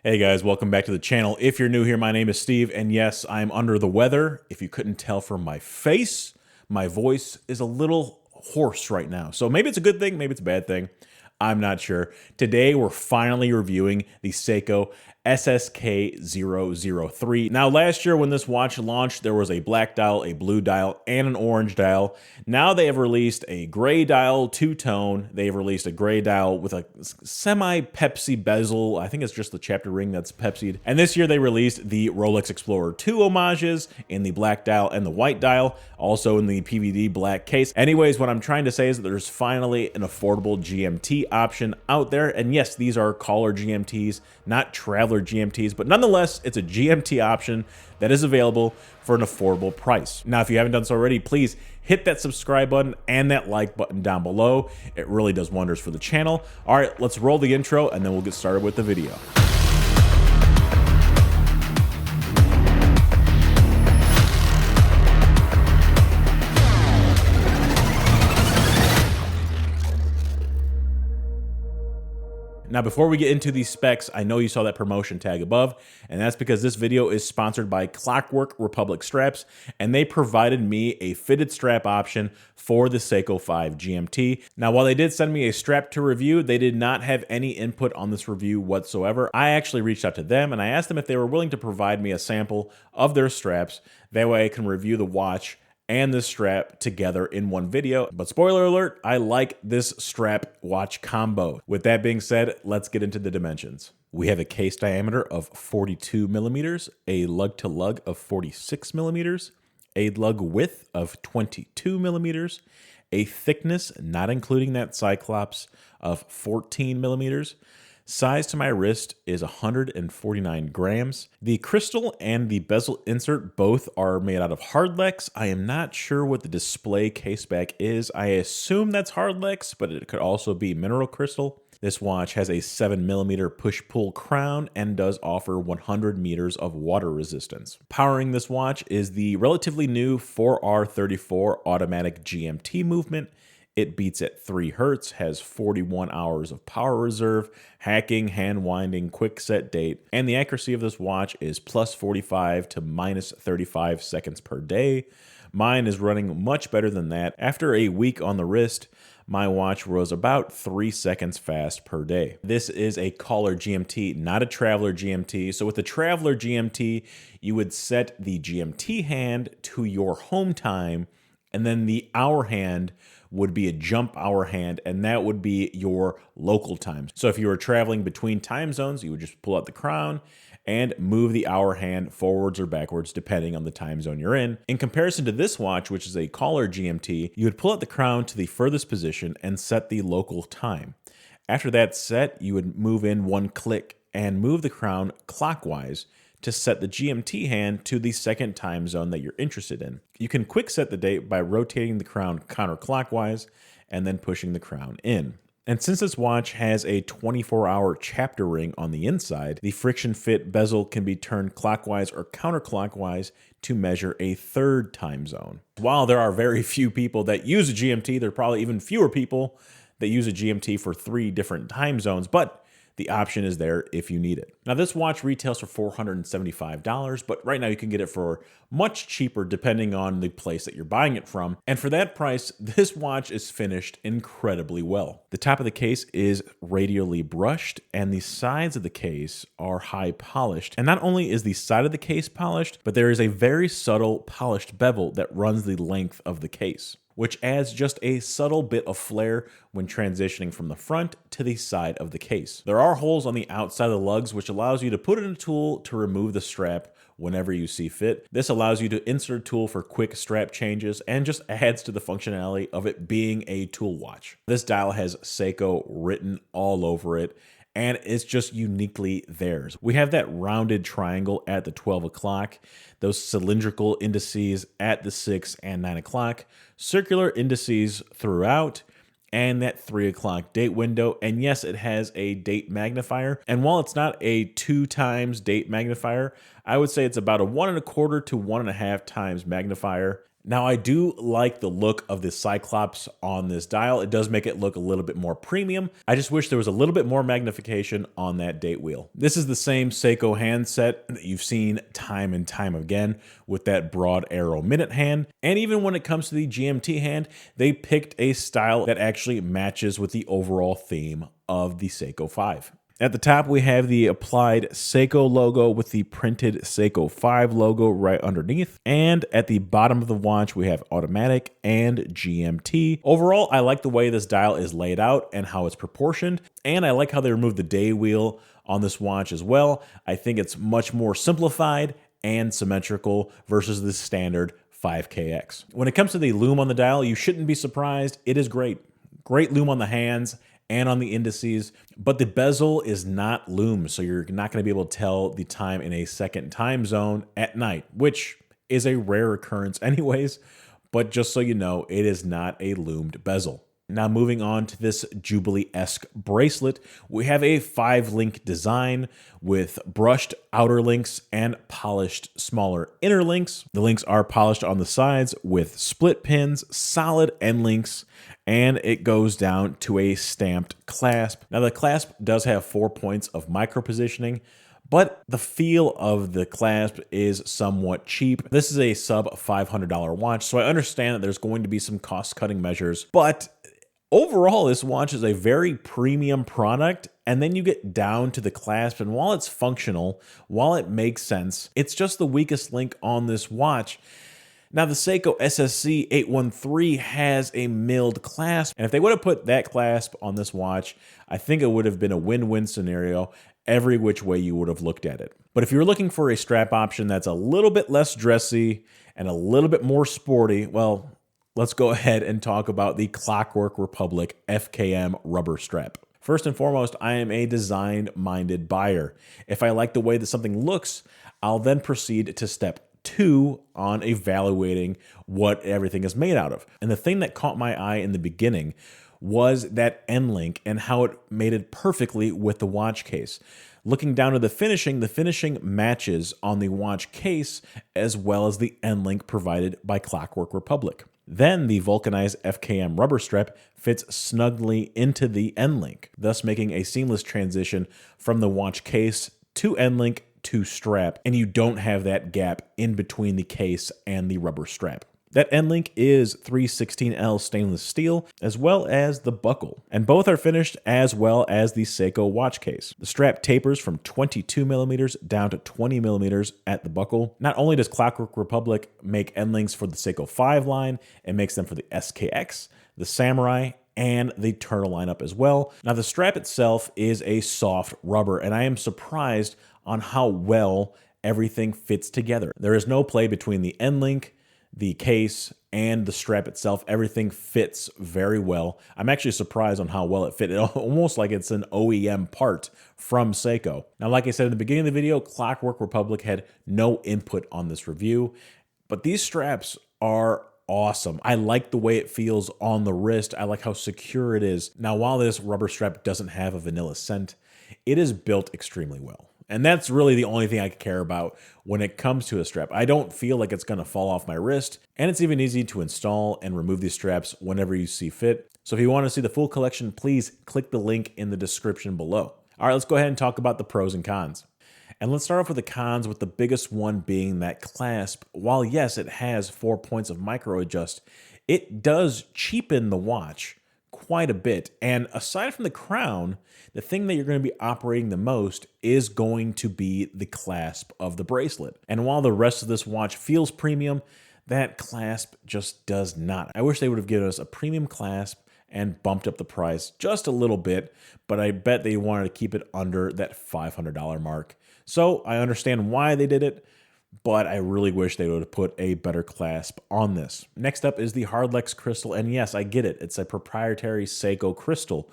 Hey guys, welcome back to the channel. If you're new here, my name is Steve, and yes, I'm under the weather. If you couldn't tell from my face, my voice is a little hoarse right now. So maybe it's a good thing, maybe it's a bad thing. I'm not sure. Today, we're finally reviewing the Seiko SSK003. Now, last year when this watch launched, there was a black dial, a blue dial, and an orange dial. Now they have released a gray dial, two-tone. They've released a gray dial with a semi-Pepsi bezel. I think it's just the chapter ring that's Pepsi'd. And this year they released the Rolex Explorer 2 homages in the black dial and the white dial, also in the PVD black case. Anyways, what I'm trying to say is that there's finally an affordable GMT option out there. And yes, these are collar GMTs, not traveler GMTs, but nonetheless, it's a GMT option that is available for an affordable price. Now, if you haven't done so already, please hit that subscribe button and that like button down below. It really does wonders for the channel. All right, let's roll the intro and then we'll get started with the video. Now, before we get into these specs, I know you saw that promotion tag above, and that's because this video is sponsored by ClockWork Republic straps, and they provided me a fitted strap option for the Seiko 5 GMT. Now, while they did send me a strap to review, they did not have any input on this review whatsoever. I actually reached out to them, and I asked them if they were willing to provide me a sample of their straps. That way I can review the watch and this strap together in one video. But spoiler alert, I like this strap watch combo. With that being said, let's get into the dimensions. We have a case diameter of 42 millimeters, a lug to lug of 46 millimeters, a lug width of 22 millimeters, a thickness, not including that Cyclops, of 14 millimeters. Size to my wrist is 149 grams. The crystal and the bezel insert both are made out of Hardlex. I am not sure what the display caseback is. I assume that's Hardlex, but it could also be mineral crystal. This watch has a 7mm push-pull crown and does offer 100 meters of water resistance. Powering this watch is the relatively new 4R34 automatic GMT movement. It beats at 3 Hertz, has 41 hours of power reserve, hacking, hand winding, quick set date, and the accuracy of this watch is plus 45 to minus 35 seconds per day. Mine is running much better than that. After a week on the wrist, my watch was about 3 seconds fast per day. This is a collar GMT, not a traveler GMT. So with the traveler GMT, you would set the GMT hand to your home time, and then the hour hand would be a jump hour hand, and that would be your local time. So if you were traveling between time zones, you would just pull out the crown and move the hour hand forwards or backwards, depending on the time zone you're in. In comparison to this watch, which is a collar GMT, you would pull out the crown to the furthest position and set the local time. After that set, you would move in one click and move the crown clockwise to set the GMT hand to the second time zone that you're interested in. You can quick set the date by rotating the crown counterclockwise and then pushing the crown in. And since this watch has a 24-hour chapter ring on the inside, the friction fit bezel can be turned clockwise or counterclockwise to measure a third time zone. While there are very few people that use a GMT, there are probably even fewer people that use a GMT for 3 different time zones, but the option is there if you need it. Now, this watch retails for $475, but right now you can get it for much cheaper depending on the place that you're buying it from. And for that price, this watch is finished incredibly well. The top of the case is radially brushed, and the sides of the case are high polished. And not only is the side of the case polished, but there is a very subtle polished bevel that runs the length of the case, which adds just a subtle bit of flair when transitioning from the front to the side of the case. There are holes on the outside of the lugs, which allows you to put in a tool to remove the strap whenever you see fit. This allows you to insert a tool for quick strap changes and just adds to the functionality of it being a tool watch. This dial has Seiko written all over it, and it's just uniquely theirs. We have that rounded triangle at the 12 o'clock, those cylindrical indices at the 6 and 9 o'clock, circular indices throughout, and that 3 o'clock date window. And yes, it has a date magnifier. And while it's not a 2 times date magnifier, I would say it's about a 1.25 to 1.5 times magnifier. Now, I do like the look of the Cyclops on this dial. It does make it look a little bit more premium. I just wish there was a little bit more magnification on that date wheel. This is the same Seiko handset that you've seen time and time again with that broad arrow minute hand. And even when it comes to the GMT hand, they picked a style that actually matches with the overall theme of the Seiko 5. At the top, we have the applied Seiko logo with the printed Seiko 5 logo right underneath. And at the bottom of the watch, we have automatic and GMT. Overall, I like the way this dial is laid out and how it's proportioned. And I like how they removed the day wheel on this watch as well. I think it's much more simplified and symmetrical versus the standard 5KX. When it comes to the lume on the dial, you shouldn't be surprised. It is great. Great lume on the hands and on the indices, but the bezel is not lume, so you're not going to be able to tell the time in a second time zone at night, which is a rare occurrence anyways, but just so you know, it is not a lumed bezel. Now moving on to this Jubilee-esque bracelet, we have a 5-link design with brushed outer links and polished smaller inner links. The links are polished on the sides with split pins, solid end links, and it goes down to a stamped clasp. Now the clasp does have 4 points of micro positioning, but the feel of the clasp is somewhat cheap. This is a sub $500 watch, so I understand that there's going to be some cost-cutting measures, but overall, this watch is a very premium product, and then you get down to the clasp, and while it's functional, while it makes sense, it's just the weakest link on this watch. Now, the Seiko SSK003 has a milled clasp, and if they would have put that clasp on this watch, I think it would have been a win-win scenario every which way you would have looked at it. But if you're looking for a strap option that's a little bit less dressy and a little bit more sporty, well, let's go ahead and talk about the ClockWork Republic FKM rubber strap. First and foremost, I am a design-minded buyer. If I like the way that something looks, I'll then proceed to step 2 on evaluating what everything is made out of. And the thing that caught my eye in the beginning was that end link and how it mated perfectly with the watch case. Looking down to the finishing matches on the watch case as well as the end link provided by ClockWork Republic. Then the vulcanized FKM rubber strap fits snugly into the end link, thus making a seamless transition from the watch case to end link to strap, and you don't have that gap in between the case and the rubber strap. That end link is 316L stainless steel, as well as the buckle, and both are finished as well as the Seiko watch case. The strap tapers from 22mm down to 20mm at the buckle. Not only does ClockWork Republic make end links for the Seiko 5 line, it makes them for the SKX, the Samurai, and the Turtle lineup as well. Now the strap itself is a soft rubber, and I am surprised on how well everything fits together. There is no play between the end link, the case, and the strap itself. Everything fits very well. I'm actually surprised on how well it fit. It almost like it's an OEM part from Seiko. Now, like I said in the beginning of the video, ClockWork Republic had no input on this review, but these straps are awesome. I like the way it feels on the wrist. I like how secure it is. Now, while this rubber strap doesn't have a vanilla scent, it is built extremely well. And that's really the only thing I care about when it comes to a strap. I don't feel like it's going to fall off my wrist, and it's even easy to install and remove these straps whenever you see fit. So if you want to see the full collection, please click the link in the description below. All right, let's go ahead and talk about the pros and cons. And let's start off with the cons, with the biggest one being that clasp. While yes, it has 4 points of micro adjust, it does cheapen the watch quite a bit. And aside from the crown, the thing that you're going to be operating the most is going to be the clasp of the bracelet. And while the rest of this watch feels premium, that clasp just does not. I wish they would have given us a premium clasp and bumped up the price just a little bit, but I bet they wanted to keep it under that $500 mark. So I understand why they did it, but I really wish they would have put a better clasp on this. Next up is the Hardlex crystal, and yes, I get it. It's a proprietary Seiko crystal.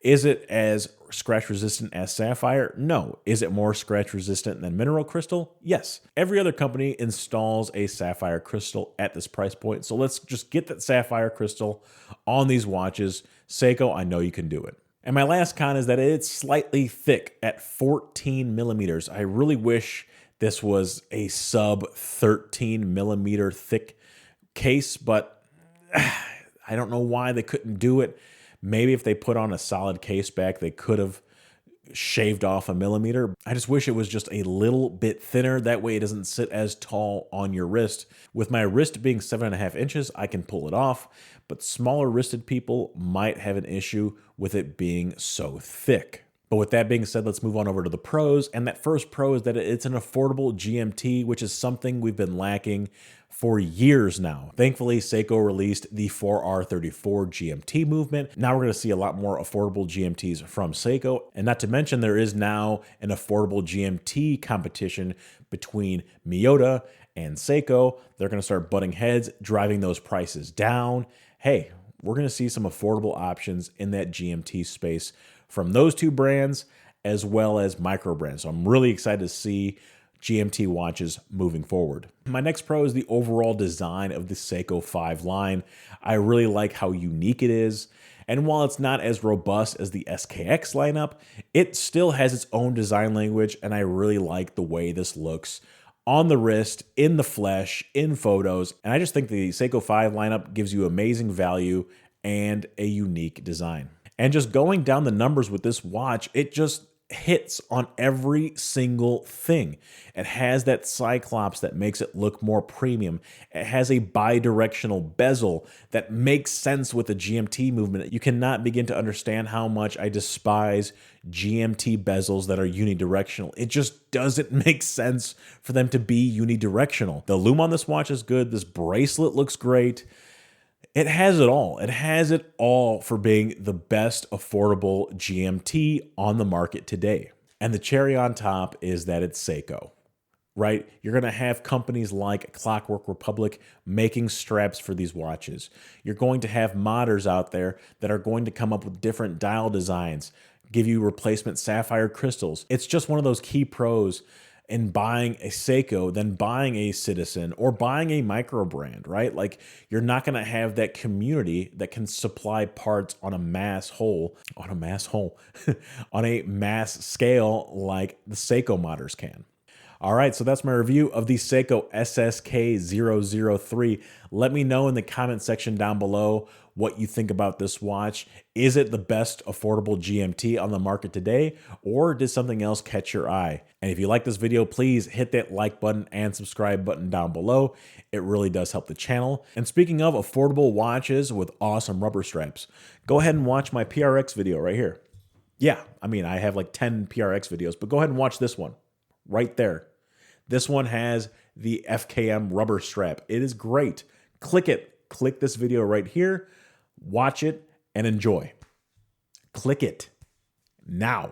Is it as scratch resistant as sapphire? No. Is it more scratch resistant than mineral crystal? Yes. Every other company installs a sapphire crystal at this price point, so let's just get that sapphire crystal on these watches. Seiko, I know you can do it. And my last con is that it's slightly thick at 14mm. I really wish this was a sub 13mm thick case, but I don't know why they couldn't do it. Maybe if they put on a solid case back, they could have shaved off a millimeter. I just wish it was just a little bit thinner. That way it doesn't sit as tall on your wrist. With my wrist being 7.5 inches, I can pull it off, but smaller wristed people might have an issue with it being so thick. But with that being said, let's move on over to the pros. And that first pro is that it's an affordable GMT, which is something we've been lacking for years now. Thankfully, Seiko released the 4R34 GMT movement. Now we're going to see a lot more affordable GMTs from Seiko. And not to mention, there is now an affordable GMT competition between Miyota and Seiko. They're going to start butting heads, driving those prices down. Hey, we're going to see some affordable options in that GMT space from those two brands as well as micro brands. So I'm really excited to see GMT watches moving forward. My next pro is the overall design of the Seiko 5 line. I really like how unique it is. And while it's not as robust as the SKX lineup, it still has its own design language, and I really like the way this looks on the wrist, in the flesh, in photos. And I just think the Seiko 5 lineup gives you amazing value and a unique design. And just going down the numbers with this watch, it just hits on every single thing. It has that Cyclops that makes it look more premium. It has a bi-directional bezel that makes sense with the GMT movement. You cannot begin to understand how much I despise GMT bezels that are unidirectional. It just doesn't make sense for them to be unidirectional. The lume on this watch is good. This bracelet looks great. It has it all. It has it all for being the best affordable GMT on the market today. And the cherry on top is that it's Seiko, right? You're going to have companies like ClockWork Republic making straps for these watches. You're going to have modders out there that are going to come up with different dial designs, give you replacement sapphire crystals. It's just one of those key pros in buying a Seiko than buying a Citizen or buying a micro brand, right? Like, you're not going to have that community that can supply parts on a mass scale like the Seiko modders can. All right, so that's my review of the Seiko SSK003. Let me know in the comment section down below what you think about this watch. Is it the best affordable GMT on the market today, or did something else catch your eye? And if you like this video, please hit that like button and subscribe button down below. It really does help the channel. And speaking of affordable watches with awesome rubber straps, go ahead and watch my PRX video right here. Yeah, I mean, I have like 10 PRX videos, but go ahead and watch this one right there. This one has the FKM rubber strap. It is great. Click it. Click this video right here. Watch it and enjoy. Click it now.